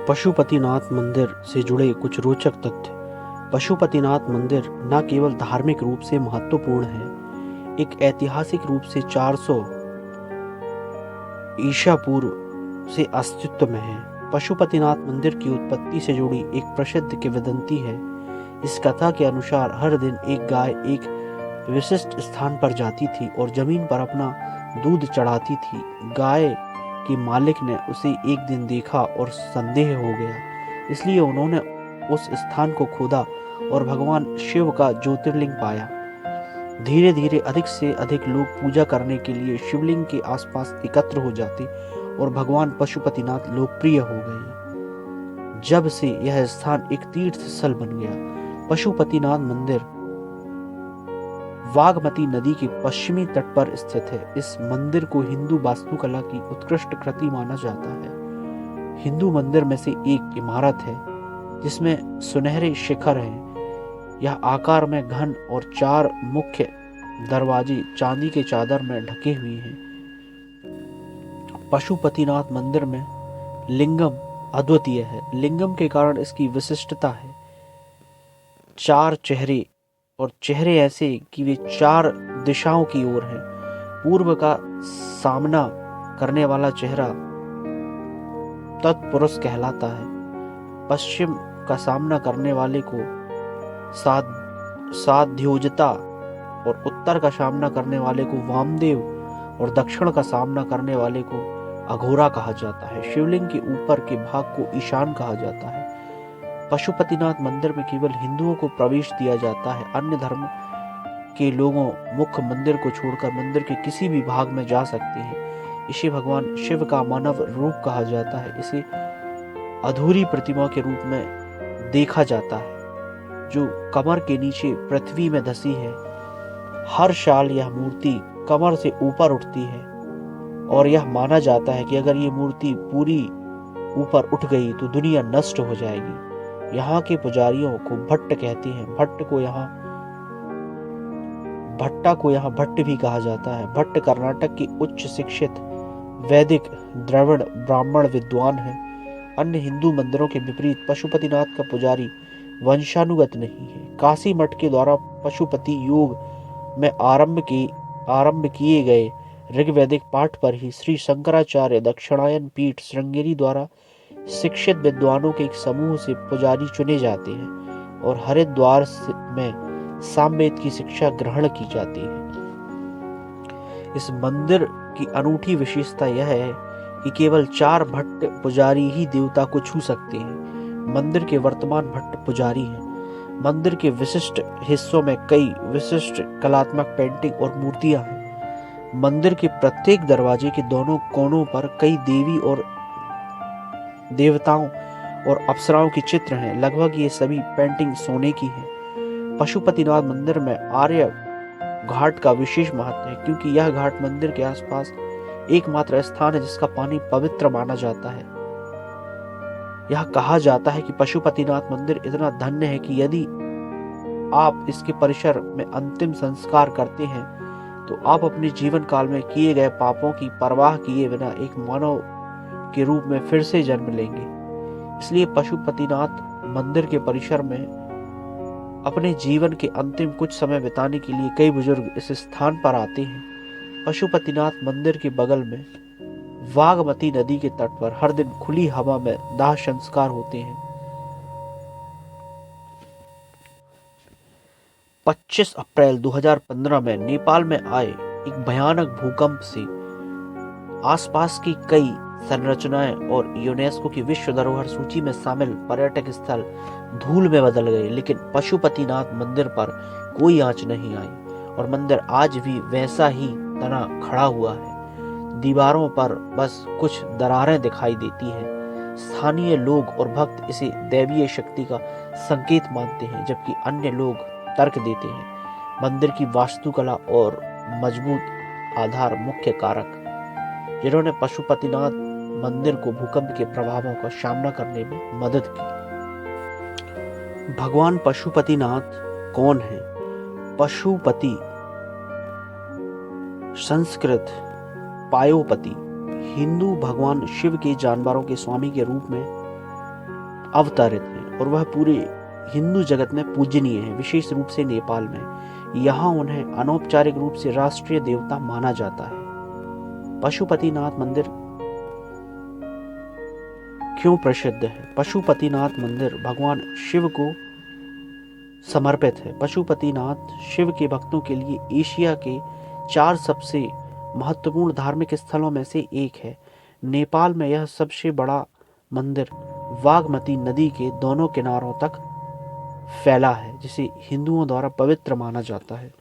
पशुपतिनाथ मंदिर से जुड़े कुछ रोचक तथ्य। पशुपतिनाथ मंदिर न केवल धार्मिक रूप से महत्वपूर्ण है, एक ऐतिहासिक रूप से 400 ईसा पूर्व से अस्तित्व में है। पशुपतिनाथ मंदिर की उत्पत्ति से जुड़ी एक प्रसिद्ध किंवदंती है। इस कथा के अनुसार हर दिन एक गाय एक विशिष्ट स्थान पर जाती थी और जमीन पर अपना दूध चढ़ाती थी। गाय के मालिक ने उसे एक दिन देखा और संदेह हो गया, इसलिए उन्होंने उस स्थान को खोदा और भगवान शिव का ज्योतिर्लिंग पाया। धीरे धीरे अधिक से अधिक लोग पूजा करने के लिए शिवलिंग के आसपास एकत्र हो जाते और भगवान पशुपतिनाथ लोकप्रिय हो गए। जब से यह स्थान एक तीर्थ स्थल बन गया। पशुपतिनाथ मंदिर वागमती नदी के पश्चिमी तट पर स्थित है। इस मंदिर को हिंदू वास्तुकला की उत्कृष्ट कृति माना जाता है। हिंदू मंदिर में से एक इमारत है जिसमें सुनहरे शिखर हैं। यह आकार में घन और 4 मुख्य दरवाजे चांदी के चादर में ढके हुए हैं। पशुपतिनाथ मंदिर में लिंगम अद्वितीय है। लिंगम के कारण इसकी विशिष्टता है। 4 चेहरे और चेहरे ऐसे कि वे 4 दिशाओं की ओर हैं। पूर्व का सामना करने वाला चेहरा तत्पुरुष कहलाता है। पश्चिम का सामना करने वाले को साध्योजता और उत्तर का सामना करने वाले को वामदेव और दक्षिण का सामना करने वाले को अघोरा कहा जाता है। शिवलिंग के ऊपर के भाग को ईशान कहा जाता है। पशुपतिनाथ मंदिर में केवल हिंदुओं को प्रवेश दिया जाता है। अन्य धर्म के लोगों मुख्य मंदिर को छोड़कर मंदिर के किसी भी भाग में जा सकते हैं। इसे भगवान शिव का मानव रूप कहा जाता है। इसे अधूरी प्रतिमा के रूप में देखा जाता है जो कमर के नीचे पृथ्वी में धसी है। हर साल यह मूर्ति कमर से ऊपर उठती है और यह माना जाता है कि अगर ये मूर्ति पूरी ऊपर उठ गई तो दुनिया नष्ट हो जाएगी। यहाँ के पुजारियों को भट्ट कहते हैं। भट्टा को यहाँ भट्ट भी कहा जाता है। भट्ट कर्नाटक के उच्च शिक्षित वैदिक द्रविड़ ब्राह्मण विद्वान हैं। अन्य हिंदू मंदिरों के विपरीत पशुपतिनाथ का पुजारी वंशानुगत नहीं है। काशी मठ के द्वारा पशुपति योग में आरंभ किए गए ऋग्वैदिक पाठ पर ही श्री शंकराचार्य दक्षिणायन पीठ श्रृंगेरी द्वारा शिक्षित विद्वानों के एक समूह से पुजारी चुने जाते हैं और हरिद्वार में सामवेद की शिक्षा ग्रहण की जाती है। इस मंदिर की अनूठी विशेषता यह है कि केवल 4 भट्ट पुजारी ही देवता को छू सकते हैं। मंदिर के वर्तमान भट्ट पुजारी हैं। मंदिर के विशिष्ट हिस्सों में कई विशिष्ट कलात्मक पेंटिंग और मूर्तियां हैं। मंदिर के प्रत्येक दरवाजे के दोनों कोनों पर कई देवी और देवताओं और अप्सराओं के चित्र हैं। लगभग ये सभी पेंटिंग सोने की हैं। पशुपतिनाथ मंदिर में आर्य घाट का विशेष महत्व है क्योंकि यह घाट मंदिर के आसपास एकमात्र स्थान है जिसका पानी पवित्र माना जाता है। यह कहा जाता है कि पशुपतिनाथ मंदिर इतना धन्य है कि यदि आप इसके परिसर में अंतिम संस्कार करते हैं तो आप अपने जीवन काल में किए गए पापों की परवाह किए बिना एक मानव के रूप में फिर से जन्म लेंगे। इसलिए पशुपतिनाथ मंदिर के परिसर में अपने जीवन के अंतिम कुछ समय बिताने के लिए कई बुजुर्ग इस स्थान पर आते हैं। पशुपतिनाथ मंदिर के बगल में वागमती नदी के तट पर हर दिन खुली हवा में दाह संस्कार होते हैं। 25 अप्रैल 2015 में नेपाल में आए एक भयानक भूकंप से आसपास की कई संरचनाएं और यूनेस्को की विश्व धरोहर सूची में शामिल पर्यटक स्थल धूल में बदल गए, लेकिन पशुपतिनाथ मंदिर पर कोई आंच नहीं आई और मंदिर आज भी वैसा ही तना खड़ा हुआ है। दीवारों पर बस कुछ दरारें दिखाई देती हैं। स्थानीय लोग और भक्त इसे दैवीय शक्ति का संकेत मानते हैं, जबकि अन्य लोग तर्क देते हैं मंदिर की वास्तुकला और मजबूत आधार मुख्य कारक जिन्होंने पशुपतिनाथ मंदिर को भूकंप के प्रभावों का सामना करने में मदद की। भगवान पशुपतिनाथ कौन है? पशुपति संस्कृत पायोपति, हिंदू भगवान शिव के जानवरों के स्वामी के रूप में अवतरित हैं और वह पूरे हिंदू जगत में पूजनीय है, विशेष रूप से नेपाल में। यहाँ उन्हें अनौपचारिक रूप से राष्ट्रीय देवता माना जाता है। पशुपतिनाथ मंदिर क्यों प्रसिद्ध है? पशुपतिनाथ मंदिर भगवान शिव को समर्पित है। पशुपतिनाथ शिव के भक्तों के लिए एशिया के 4 सबसे महत्वपूर्ण धार्मिक स्थलों में से एक है। नेपाल में यह सबसे बड़ा मंदिर बागमती नदी के दोनों किनारों तक फैला है, जिसे हिंदुओं द्वारा पवित्र माना जाता है।